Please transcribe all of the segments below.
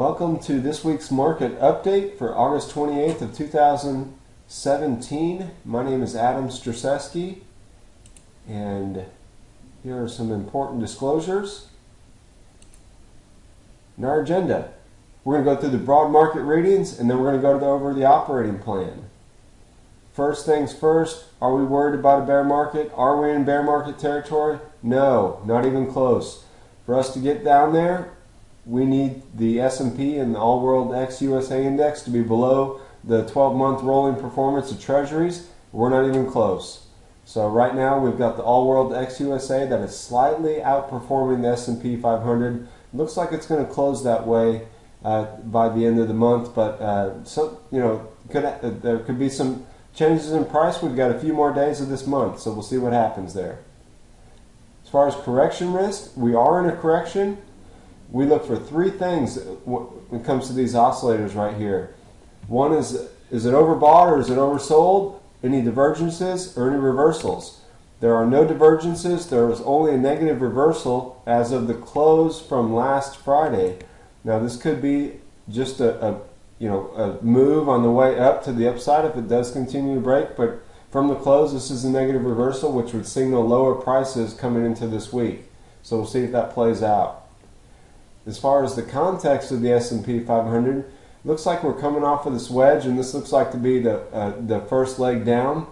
Welcome to this week's market update for August 28th of 2017. My name is Adam Straseske, and here are some important disclosures. In our agenda, we're going to go through the broad market readings, and then we're going to go over the operating plan. First things first, are we worried about a bear market? Are we in bear market territory? No, not even close. For us to get down there, we need the S&P and the All World ex-USA Index to be below the 12-month rolling performance of Treasuries. We're not even close. So right now we've got the All World ex-USA that is slightly outperforming the S&P 500. Looks like it's going to close that way by the end of the month, but there could be some changes in price. We've got a few more days of this month, so we'll see what happens there. As far as correction risk, we are in a correction. We look for three things when it comes to these oscillators right here. One is it overbought or is it oversold? Any divergences or any reversals? There are no divergences. There was only a negative reversal as of the close from last Friday. Now this could be just a move on the way up to the upside if it does continue to break, but from the close this is a negative reversal, which would signal lower prices coming into this week. So we'll see if that plays out. As far as the context of the S&P 500, looks like we're coming off of this wedge, and this looks like to be the first leg down.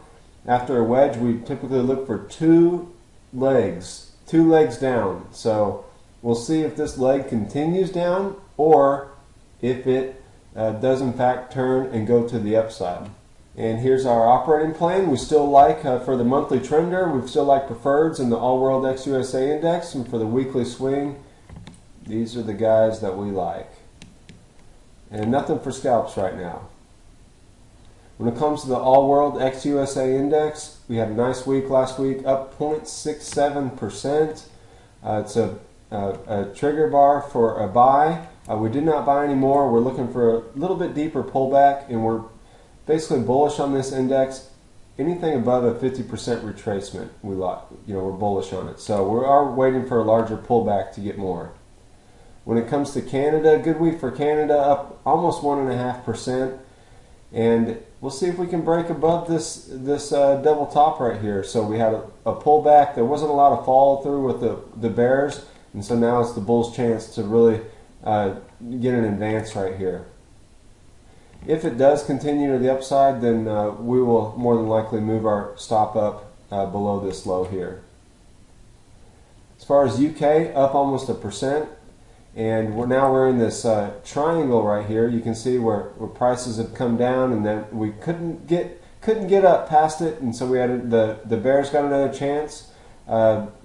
After a wedge, we typically look for two legs down. So we'll see if this leg continues down or if it does in fact turn and go to the upside. And here's our operating plan. We still like, for the monthly trender, we still like preferreds in the All World ex-USA Index, and for the weekly swing, these are the guys that we like. And nothing for scalps right now. When it comes to the All World ex-USA Index, we had a nice week last week, up 0.67%. It's a trigger bar for a buy. We did not buy any more. We're looking for a little bit deeper pullback, and we're basically bullish on this index. Anything above a 50% retracement, we're bullish on it. So we are waiting for a larger pullback to get more. When it comes to Canada, good week for Canada, up almost 1.5%, and we'll see if we can break above this double top right here. So we had a pullback. There wasn't a lot of follow through with the bears, and so now it's the bulls' chance to really get an advance right here. If it does continue to the upside, then we will more than likely move our stop up below this low here. As far as UK, up almost 1%. And we're in this triangle right here. You can see where prices have come down, and then we couldn't get up past it, and so we had the bears got another chance.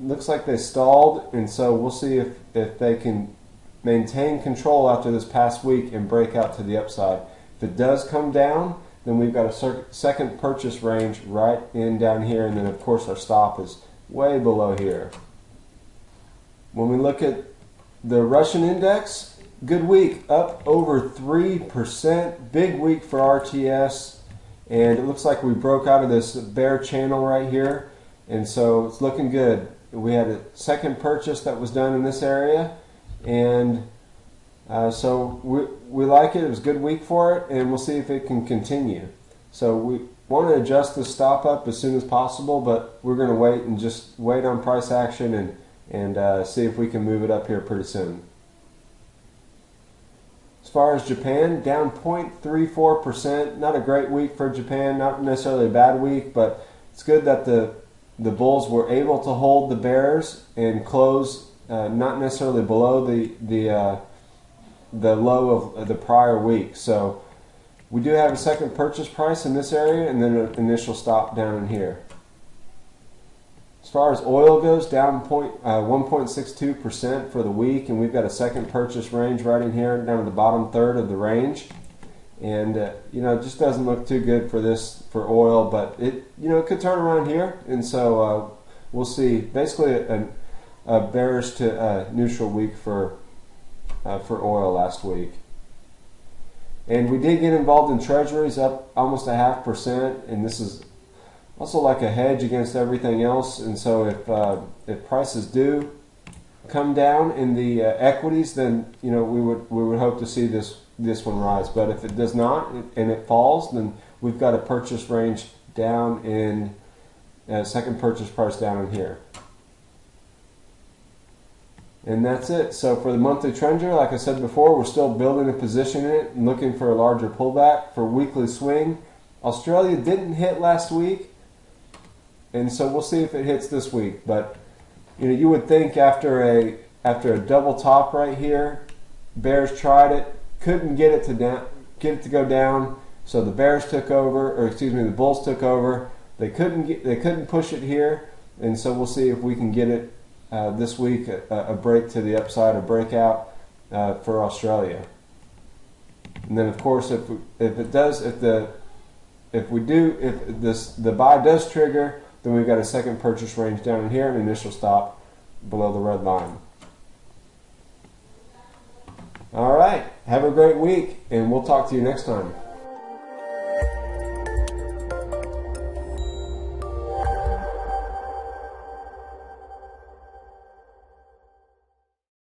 Looks like they stalled, and so we'll see if they can maintain control after this past week and break out to the upside. If it does come down, then we've got a second purchase range right in down here, and then of course our stop is way below here. When we look at the Russian index, good week, up over 3%. Big week for RTS, and it looks like we broke out of this bear channel right here, and so it's looking good. We had a second purchase that was done in this area, and so we like it. It was a good week for it, and we'll see if it can continue. So we want to adjust the stop up as soon as possible, but we're going to wait and just wait on price action and see if we can move it up here pretty soon. As far as Japan, down 0.34%. Not a great week for Japan, not necessarily a bad week, but it's good that the bulls were able to hold the bears and close not necessarily below the low of the prior week. So we do have a second purchase price in this area, and then an initial stop down in here. As far as oil goes, down 1.62% for the week, and we've got a second purchase range right in here, down to the bottom third of the range. And it just doesn't look too good for oil, but it could turn around here, and so we'll see. Basically, a bearish to neutral week for oil last week. And we did get involved in Treasuries, up almost 0.5%, and this is also like a hedge against everything else. And so if prices do come down in the equities, then we would hope to see this one rise. But if it does not and it falls, then we've got a purchase range down in second purchase price down in here. And that's it. So for the monthly trender, like I said before, we're still building a position in it and looking for a larger pullback. For weekly swing, Australia didn't hit last week, and so we'll see if it hits this week. But you would think after a double top right here, bears tried it, couldn't get it to go down, so the bears took over, or excuse me, the bulls took over. They couldn't push it here, and so we'll see if we can get it this week, a break to the upside, a breakout for Australia. And then of course if the buy does trigger, then we've got a second purchase range down in here, an initial stop below the red line. All right, have a great week, and we'll talk to you next time.